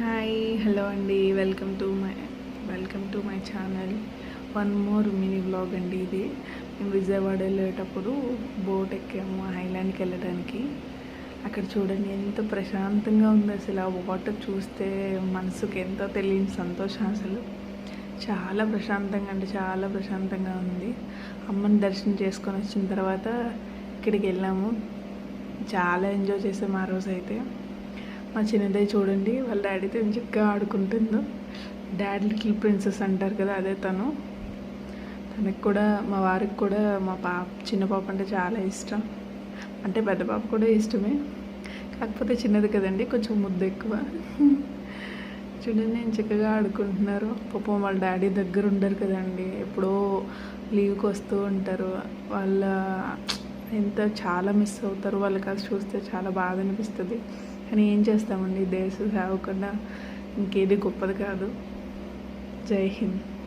Hi hello అండి welcome to my channel. One more mini vlog అండి ఇది. మేము విజయవాడ వెళ్ళేటప్పుడు బోట్ ఎక్కాము ఐలాండ్కి వెళ్ళడానికి. అక్కడ చూడండి ఎంత ప్రశాంతంగా ఉంది. అసలు ఆ వాటర్ చూస్తే మనసుకి ఎంతో తెలియని సంతోషం. అసలు చాలా ప్రశాంతంగా అంటే చాలా ప్రశాంతంగా ఉంది. అమ్మని దర్శనం చేసుకొని వచ్చిన తర్వాత ఇక్కడికి వెళ్ళాము. చాలా ఎంజాయ్ చేసాము ఆ రోజు అయితే. మా చిన్నదే చూడండి వాళ్ళ డాడీతో చక్కగా ఆడుకుంటుందో. డాడీ లిటిల్ ప్రిన్సెస్ అంటారు కదా, అదే తనకి కూడా మా వారికి కూడా మా చిన్న పాప అంటే చాలా ఇష్టం. అంటే పెద్ద పాప కూడా ఇష్టమే, కాకపోతే చిన్నది కదండి కొంచెం ముద్దు ఎక్కువ. చూడండి నేను చక్కగా ఆడుకుంటున్నారు. పాపం వాళ్ళ డాడీ దగ్గర ఉండరు కదండి, ఎప్పుడో లీవ్కి వస్తూ ఉంటారు. వాళ్ళ చాలా మిస్ అవుతారు. వాళ్ళకి అది చూస్తే చాలా బాధ అనిపిస్తుంది. కానీ ఏం చేస్తామండి, దేశ సేవ కన్నా ఇంకేది గొప్పది కాదు. జై హింద్.